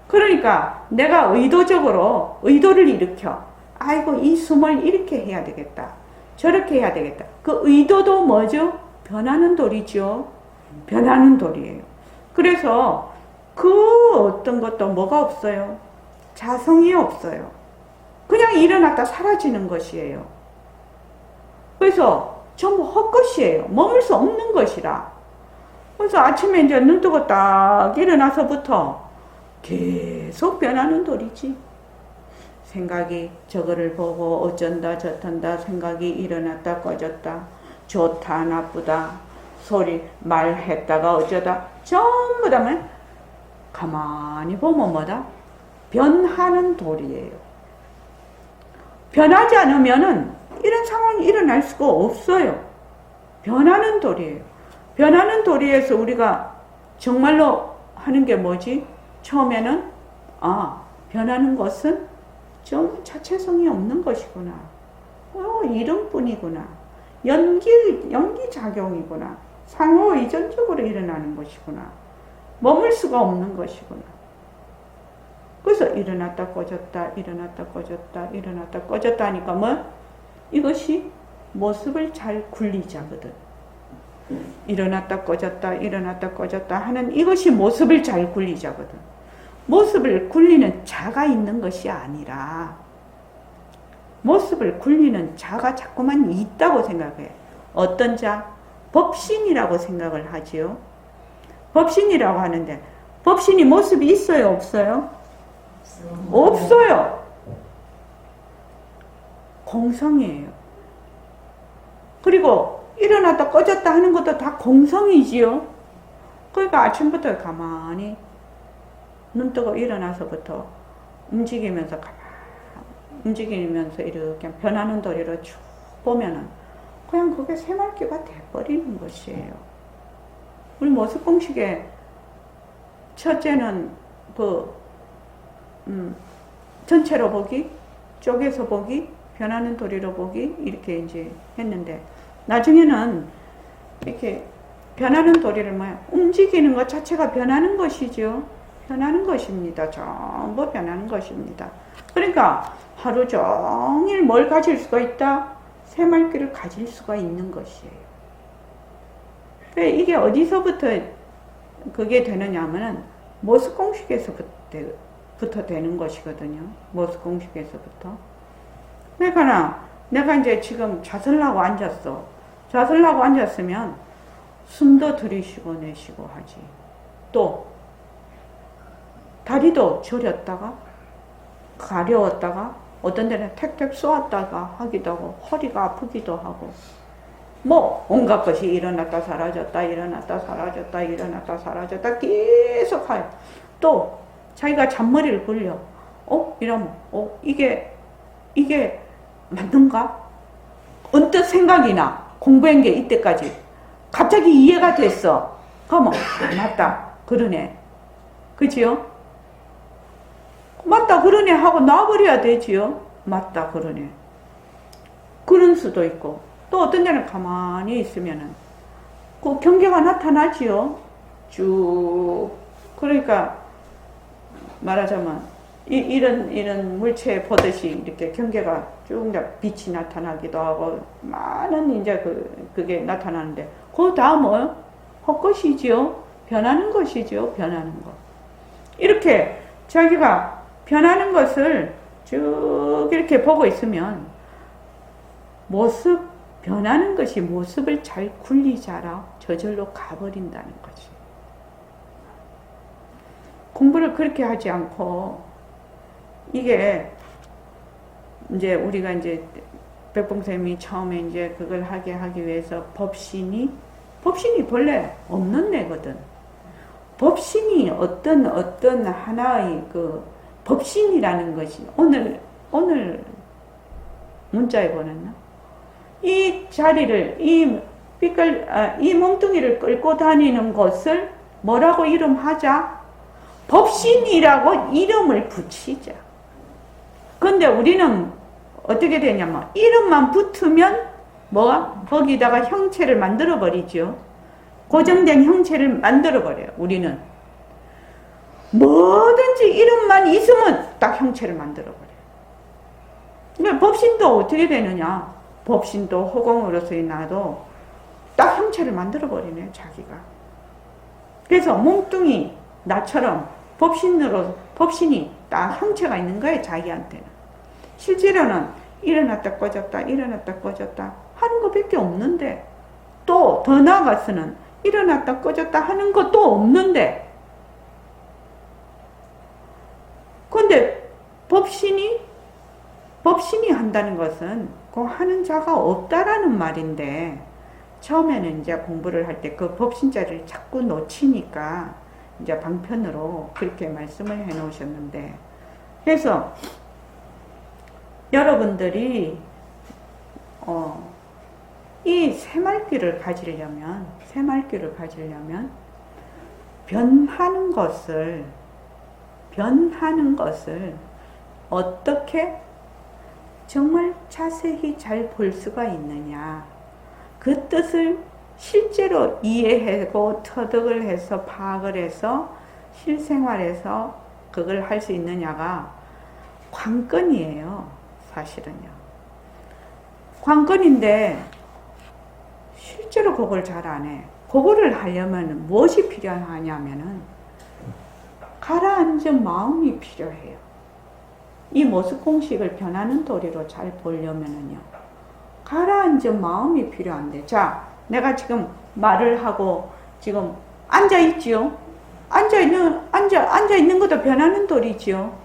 그러니까 내가 의도적으로 의도를 일으켜, 아이고 이 숨을 이렇게 해야 되겠다, 저렇게 해야 되겠다. 그 의도도 뭐죠? 변하는 도리죠. 변하는 도리예요. 그래서 그 어떤 것도 뭐가 없어요? 자성이 없어요. 그냥 일어났다 사라지는 것이에요. 그래서 전부 헛것이에요. 머물 수 없는 것이라. 그래서 아침에 이제 눈 뜨고 딱 일어나서부터 계속 변하는 도리지. 생각이 저거를 보고 어쩐다 저쩐다, 생각이 일어났다 꺼졌다, 좋다 나쁘다, 소리 말했다가 어쩌다, 전부 다 가만히 보면 뭐다? 변하는 도리예요. 변하지 않으면은 이런 상황이 일어날 수가 없어요. 변하는 도리예요. 변하는 도리에서 우리가 정말로 하는 게 뭐지? 처음에는 변하는 것은 좀 자체성이 없는 것이구나. 이름뿐이구나. 연기작용이구나. 상호 이전적으로 일어나는 것이구나. 머물 수가 없는 것이구나. 그래서 일어났다 꺼졌다, 일어났다 꺼졌다, 일어났다 꺼졌다 하니까 뭐? 이것이 모습을 잘 굴리자거든. 일어났다 꺼졌다, 일어났다 꺼졌다 하는 이것이 모습을 잘 굴리자거든. 모습을 굴리는 자가 있는 것이 아니라 모습을 굴리는 자가 자꾸만 있다고 생각해. 어떤 자? 법신이라고 생각을 하지요. 법신이라고 하는데 법신이 모습이 있어요? 없어요? 없어요. 공성이에요. 그리고 일어났다 꺼졌다 하는 것도 다 공성이지요. 그러니까 아침부터 가만히 눈 뜨고 일어나서부터 움직이면서 이렇게 변하는 도리로 쭉 보면은 그냥 그게 새말기가 돼버리는 것이에요. 우리 모습 공식에 첫째는 전체로 보기, 쪼개서 보기, 변하는 도리로 보기 이렇게 이제 했는데 나중에는 이렇게 변하는 도리를 움직이는 것 자체가 변하는 것이죠. 변하는 것입니다. 전부 변하는 것입니다. 그러니까 하루 종일 뭘 가질 수가 있다? 새말기를 가질 수가 있는 것이에요. 이게 어디서부터 그게 되느냐 하면은 모습 공식에서부터 되는 것이거든요. 모습 공식에서부터. 그러니까 내가 이제 지금 좌설하고 앉았어. 좌설하고 앉았으면 숨도 들이쉬고 내쉬고 하지. 또 다리도 저렸다가 가려웠다가 어떤 데는 택택 쏘았다가 하기도 하고 허리가 아프기도 하고 뭐 온갖 것이 일어났다 사라졌다 일어났다 사라졌다 일어났다 사라졌다 계속 해요. 또 자기가 잔머리를 굴려. 이러면 이게 맞는가? 언뜻 생각이 나. 공부한 게 이때까지 갑자기 이해가 됐어. 그러면 맞다 그러네. 그지요? 맞다 그러네 하고 놔버려야 되지요. 맞다 그러네. 그런 있을 수도 있고, 또 어떤 데는 가만히 있으면은 그 경계가 나타나지요. 쭉. 그러니까 말하자면 이런 물체 보듯이 이렇게 경계가 쭉 빛이 나타나기도 하고 많은 이제 그게 나타나는데 그 다음은 헛것이지요. 변하는 것이지요. 변하는 것. 이렇게 자기가 변하는 것을 쭉 이렇게 보고 있으면 변하는 것이 모습을 잘 굴리지 않아 저절로 가버린다는 거지. 공부를 그렇게 하지 않고 이게 이제 우리가 이제 백봉쌤이 처음에 이제 그걸 하기 위해서 법신이 본래 없는 애거든. 법신이 어떤 하나의 그 법신이라는 것이 오늘 문자에 보냈나? 이 자리를 이 몽둥이를 끌고 다니는 것을 뭐라고 이름하자? 법신이라고 이름을 붙이자. 근데 우리는 어떻게 되냐면 이름만 붙으면 거기다가 형체를 만들어 버리죠. 고정된 형체를 만들어 버려요. 우리는 뭐든지 이름만 있으면 딱 형체를 만들어 버려요. 근데 법신도 어떻게 되느냐? 법신도 허공으로서의 나도 딱 형체를 만들어 버리네, 자기가. 그래서 몸뚱이 나처럼 법신이 딱 형체가 있는 거예요, 자기한테는. 실제로는 일어났다 꺼졌다 일어났다 꺼졌다 하는 것밖에 없는데, 또 더 나아가서는 일어났다 꺼졌다 하는 것도 없는데, 근데 법신이 한다는 것은 그 하는 자가 없다라는 말인데, 처음에는 이제 공부를 할 때 그 법신자를 자꾸 놓치니까 이제 방편으로 그렇게 말씀을 해 놓으셨는데, 그래서 여러분들이 이 새말귀를 가지려면 변하는 것을 어떻게 정말 자세히 잘 볼 수가 있느냐, 그 뜻을 실제로 이해하고 터득을 해서 파악을 해서 실생활에서 그걸 할 수 있느냐가 관건이에요. 사실은요. 관건인데 실제로 그걸 잘 안 해. 그거를 하려면 무엇이 필요하냐면은 가라앉은 마음이 필요해요. 이 모습 공식을 변하는 도리로 잘 보려면은요, 가라앉은 마음이 필요한데, 자, 내가 지금 말을 하고 지금 앉아 있지요. 앉아 있는 것도 변하는 도리지요.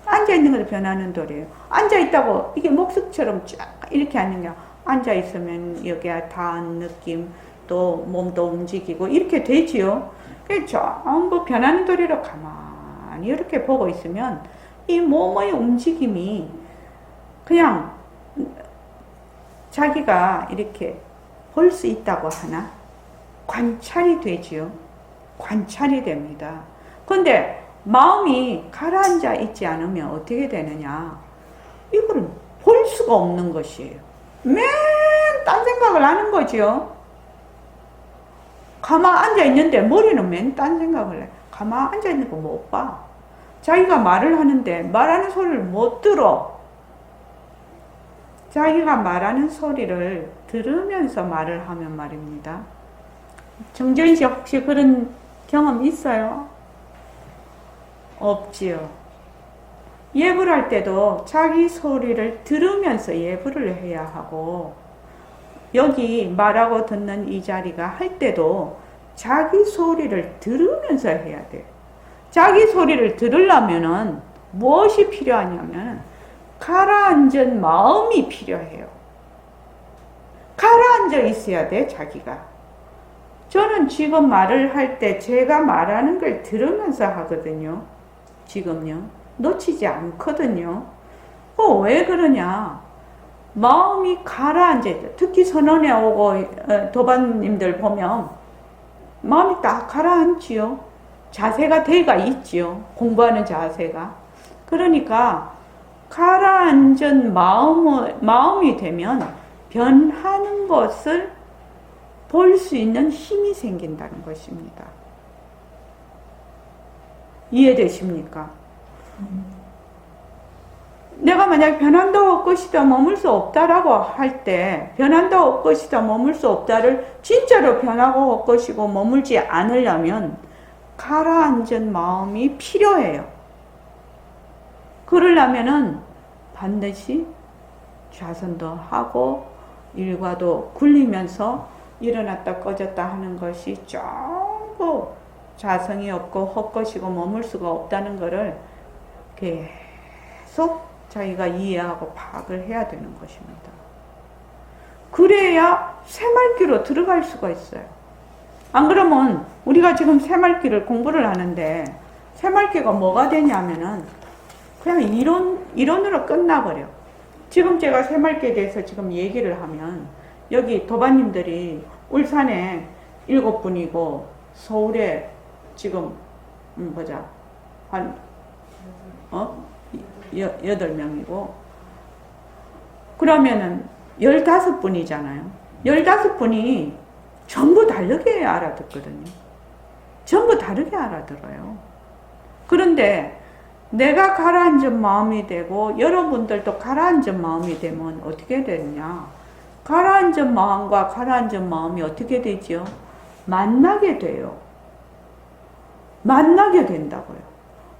앉아 있는 것도 변하는 도리예요. 앉아 있다고 이게 목석처럼 쫙 이렇게 앉는 게, 앉아 있으면 여기에 닿은 느낌, 또 몸도 움직이고 이렇게 되지요. 전부 변하는 도리로 가만히 이렇게 보고 있으면 이 몸의 움직임이 그냥 자기가 이렇게 볼 수 있다고 하나? 관찰이 되지요. 관찰이 됩니다. 근데 마음이 가라앉아 있지 않으면 어떻게 되느냐? 이거는 볼 수가 없는 것이에요. 맨 딴 생각을 하는 거죠. 가만 앉아 있는데 머리는 맨 딴 생각을 해. 가만 앉아 있는 거 못 봐. 자기가 말을 하는데 말하는 소리를 못 들어. 자기가 말하는 소리를 들으면서 말을 하면 말입니다. 정재인 씨 혹시 그런 경험 있어요? 없지요. 예불 할 때도 자기 소리를 들으면서 예불을 해야 하고, 여기 말하고 듣는 이 자리가 할 때도 자기 소리를 들으면서 해야 돼. 자기 소리를 들으려면은 무엇이 필요하냐면 가라앉은 마음이 필요해요. 가라앉아 있어야 돼, 자기가. 저는 지금 말을 할 때 제가 말하는 걸 들으면서 하거든요. 지금요. 놓치지 않거든요. 왜 그러냐? 마음이 가라앉아 있다. 특히 선언에 오고 도반님들 보면 마음이 딱 가라앉지요. 자세가 돼가 있지요. 공부하는 자세가. 그러니까 가라앉은 마음이 되면 변하는 것을 볼 수 있는 힘이 생긴다는 것입니다. 이해되십니까? 내가 만약 변한다고 것이다 머물 수 없다라고 할 때 변한다고 것이다 머물 수 없다를 진짜로 변하고 것이고 머물지 않으려면 가라앉은 마음이 필요해요. 그러려면은 반드시 좌선도 하고 일과도 굴리면서 일어났다 꺼졌다 하는 것이 전부 자성이 없고 헛것이고 머물 수가 없다는 것을 계속 자기가 이해하고 파악을 해야 되는 것입니다. 그래야 새말기로 들어갈 수가 있어요. 안 그러면 우리가 지금 새말기를 공부를 하는데 새말기가 뭐가 되냐면은 그냥 이론으로 끝나버려. 지금 제가 새말기에 대해서 지금 얘기를 하면 여기 도반님들이 울산에 7분이고 서울에 지금 보자 한 8명이고 그러면은 15분이잖아요. 15분이 전부 다르게 알아듣거든요. 전부 다르게 알아들어요. 그런데 내가 가라앉은 마음이 되고 여러분들도 가라앉은 마음이 되면 어떻게 되느냐? 가라앉은 마음과 가라앉은 마음이 어떻게 되죠? 만나게 돼요. 만나게 된다고요.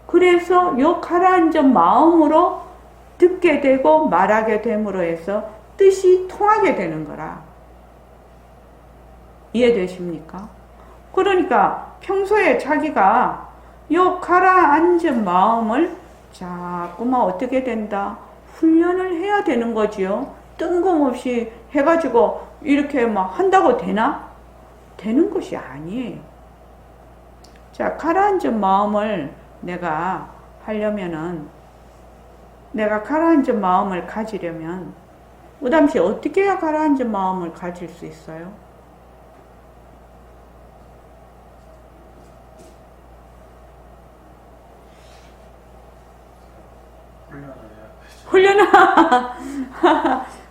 그래서 이 가라앉은 마음으로 듣게 되고 말하게 됨으로 해서 뜻이 통하게 되는 거라. 이해되십니까? 그러니까 평소에 자기가 이 가라앉은 마음을 자꾸만 어떻게 된다? 훈련을 해야 되는 거지요. 뜬금없이 해가지고 이렇게 막 한다고 되나? 되는 것이 아니에요. 자, 가라앉은 마음을 내가 하려면은, 내가 가라앉은 마음을 가지려면, 무담시 어떻게 해야 가라앉은 마음을 가질 수 있어요? 훈련을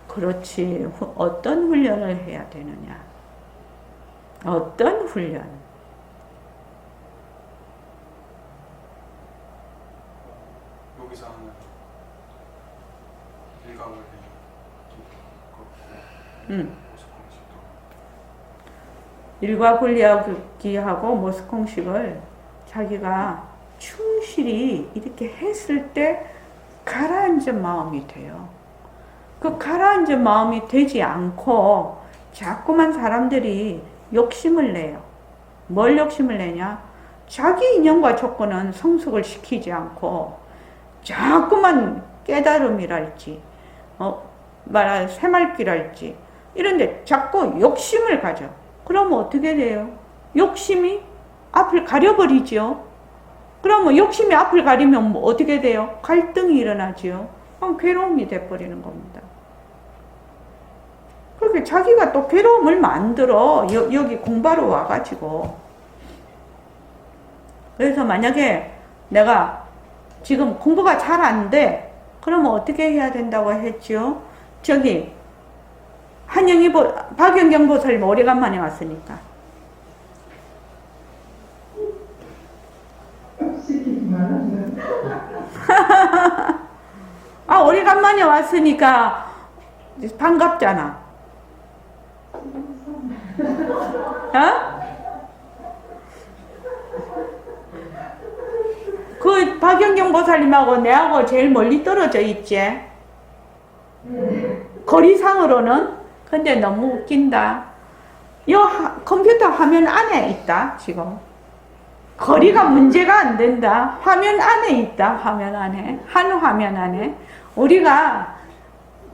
그렇지. 어떤 훈련을 해야 되느냐? 어떤 훈련? 여기서 하는 일각을 일과분리하기하고 모스콩식을 자기가 충실히 이렇게 했을 때 가라앉은 마음이 돼요. 그 가라앉은 마음이 되지 않고 자꾸만 사람들이 욕심을 내요. 뭘 욕심을 내냐? 자기 인연과 조건은 성숙을 시키지 않고 자꾸만 깨달음이랄지 말할 새말기랄지 이런데 자꾸 욕심을 가져. 그러면 어떻게 돼요? 욕심이 앞을 가려버리죠. 그러면 욕심이 앞을 가리면 뭐 어떻게 돼요? 갈등이 일어나지요. 괴로움이 돼버리는 겁니다. 그렇게 자기가 또 괴로움을 만들어 여기 공부하러 와가지고. 그래서 만약에 내가 지금 공부가 잘 안 돼. 그러면 어떻게 해야 된다고 했죠? 저기 박연경 보살님 오래간만에 왔으니까. 아, 오래간만에 왔으니까 반갑잖아. 어? 그 박연경 보살님하고 내하고 제일 멀리 떨어져 있지? 거리상으로는? 근데 너무 웃긴다. 요 컴퓨터 화면 안에 있다, 지금. 거리가 문제가 안 된다. 화면 안에 있다, 화면 안에. 한 화면 안에. 우리가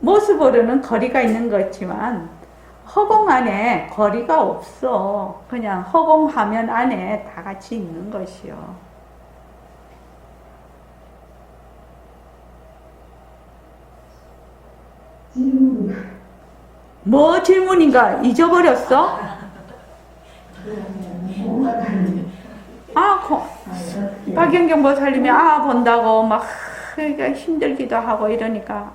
모습으로는 거리가 있는 것 같지만, 허공 안에 거리가 없어. 그냥 허공 화면 안에 다 같이 있는 것이요. 뭐 질문인가 잊어버렸어? 박연경 보살님이 본다고 막 힘들기도 하고 이러니까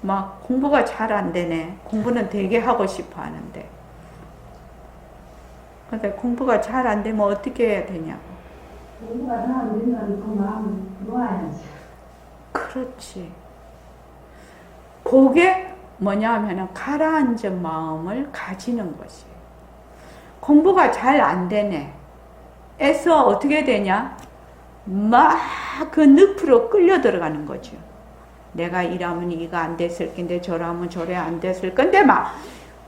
막 공부가 잘 안 되네. 공부는 되게 하고 싶어 하는데. 근데 공부가 잘 안 되면 어떻게 해야 되냐고. 공부가 다 안 된다는 그 마음을 놓아야지. 그렇지. 그게 뭐냐 하면은 가라앉은 마음을 가지는 것이. 공부가 잘 안 되네. 에서 어떻게 되냐? 막 그 늪으로 끌려 들어가는 거죠. 내가 이러면 이가 안 됐을 건데 저러면 저래 안 됐을 건데 막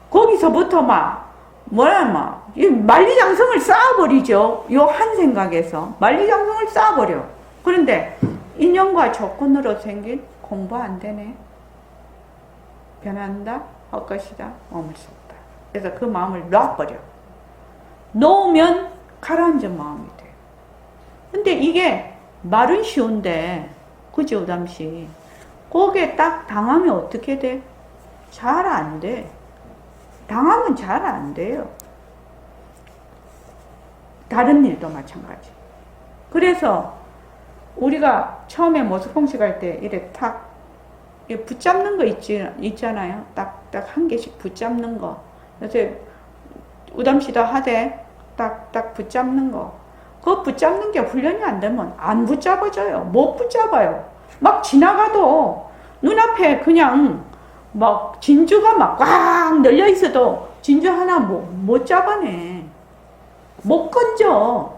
거기서부터 막 뭐라 막 만리장성을 쌓아버리죠. 요 한 생각에서 만리장성을 쌓아버려. 그런데 인연과 조건으로 생긴 공부 안 되네. 변한다, 할 것이다, 머물 수 없다. 그래서 그 마음을 놔버려. 놓으면 가라앉은 마음이 돼. 근데 이게 말은 쉬운데, 그지, 우담씨? 거기에 딱 당하면 어떻게 돼? 잘 안 돼. 당하면 잘 안 돼요. 다른 일도 마찬가지. 그래서 우리가 처음에 모습공식 할 때 이래 탁 붙잡는 거 있잖아요. 딱딱 한 개씩 붙잡는 거. 그래서 우담씨도 하되 딱딱 붙잡는 거. 그거 붙잡는 게 훈련이 안 되면 안 붙잡아져요. 못 붙잡아요. 막 지나가도 눈앞에 그냥 막 진주가 막 꽉 널려 있어도 진주 하나 못 잡아내. 못 건져.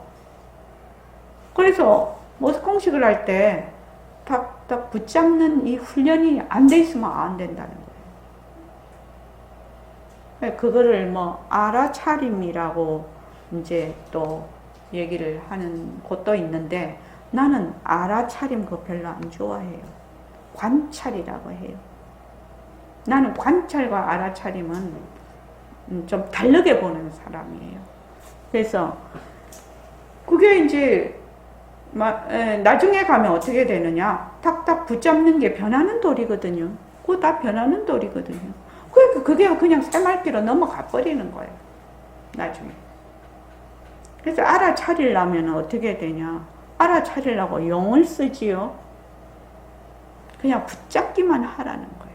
그래서 모습공식을 할 때 딱 붙잡는 이 훈련이 안 돼 있으면 안 된다는 거예요. 그거를 뭐 알아차림이라고 이제 또 얘기를 하는 곳도 있는데 나는 알아차림 그거 별로 안 좋아해요. 관찰이라고 해요. 나는 관찰과 알아차림은 좀 다르게 보는 사람이에요. 그래서 그게 이제 나중에 가면 어떻게 되느냐? 탁탁 붙잡는 게 변하는 돌이거든요. 그거 다 변하는 돌이거든요. 그러니까 그게 그냥 새말기로 넘어가 버리는 거예요. 나중에. 그래서 알아차리려면 어떻게 되냐? 알아차리려고 용을 쓰지요. 그냥 붙잡기만 하라는 거예요.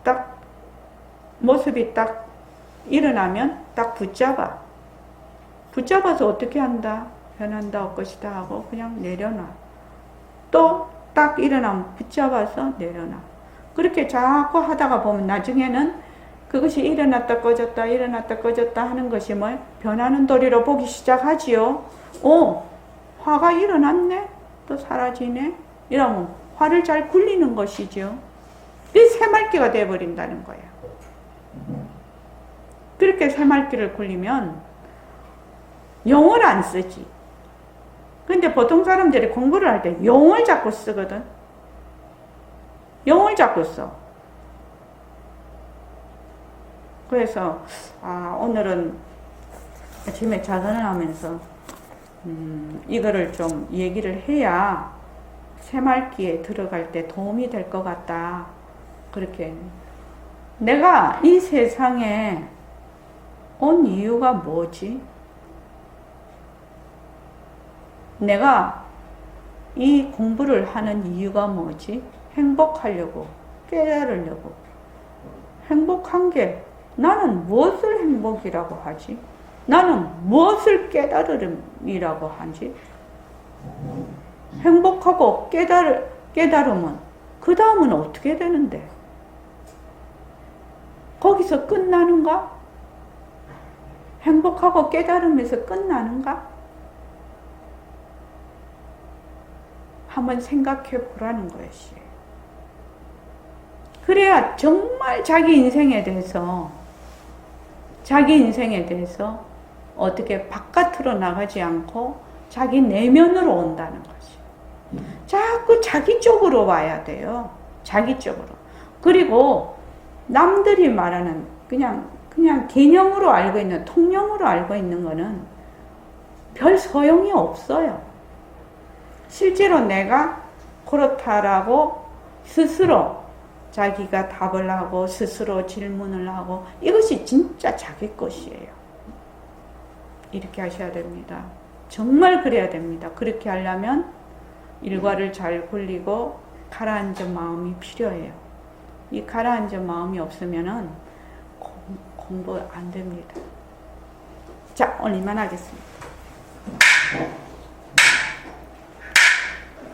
딱 모습이 딱 일어나면 딱 붙잡아. 붙잡아서 어떻게 한다? 변한다, 할 것이다 하고 그냥 내려놔. 또 딱 일어나면 붙잡아서 내려놔. 그렇게 자꾸 하다가 보면 나중에는 그것이 일어났다 꺼졌다 일어났다 꺼졌다 하는 것이 뭘 변하는 도리로 보기 시작하지요. 화가 일어났네? 또 사라지네? 이러면 화를 잘 굴리는 것이죠. 이 새말기가 되어버린다는 거예요. 그렇게 새말기를 굴리면 용을 안 쓰지. 근데 보통 사람들이 공부를 할 때 용을 자꾸 쓰거든. 용을 자꾸 써. 그래서 오늘은 아침에 자전을 하면서 이거를 좀 얘기를 해야 새말기에 들어갈 때 도움이 될 것 같다. 그렇게 내가 이 세상에 온 이유가 뭐지? 내가 이 공부를 하는 이유가 뭐지? 행복하려고, 깨달으려고. 행복한 게 나는 무엇을 행복이라고 하지? 나는 무엇을 깨달음이라고 하지? 행복하고 깨달으면 그 다음은 어떻게 되는데? 거기서 끝나는가? 행복하고 깨달음에서 끝나는가? 한번 생각해 보라는 것이에요. 그래야 정말 자기 인생에 대해서 어떻게 바깥으로 나가지 않고 자기 내면으로 온다는 거지. 자꾸 자기 쪽으로 와야 돼요. 자기 쪽으로. 그리고 남들이 말하는 그냥 개념으로 알고 있는, 통념으로 알고 있는 거는 별 소용이 없어요. 실제로 내가 그렇다라고 스스로 자기가 답을 하고 스스로 질문을 하고 이것이 진짜 자기 것이에요. 이렇게 하셔야 됩니다. 정말 그래야 됩니다. 그렇게 하려면 일과를 잘 굴리고 가라앉은 마음이 필요해요. 이 가라앉은 마음이 없으면은 공부 안 됩니다. 자, 오늘 이만 하겠습니다.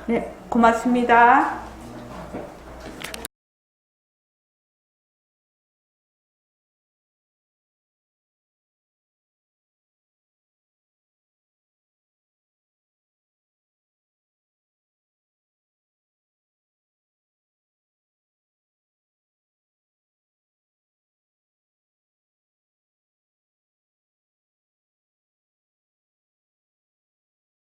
네, 고맙습니다.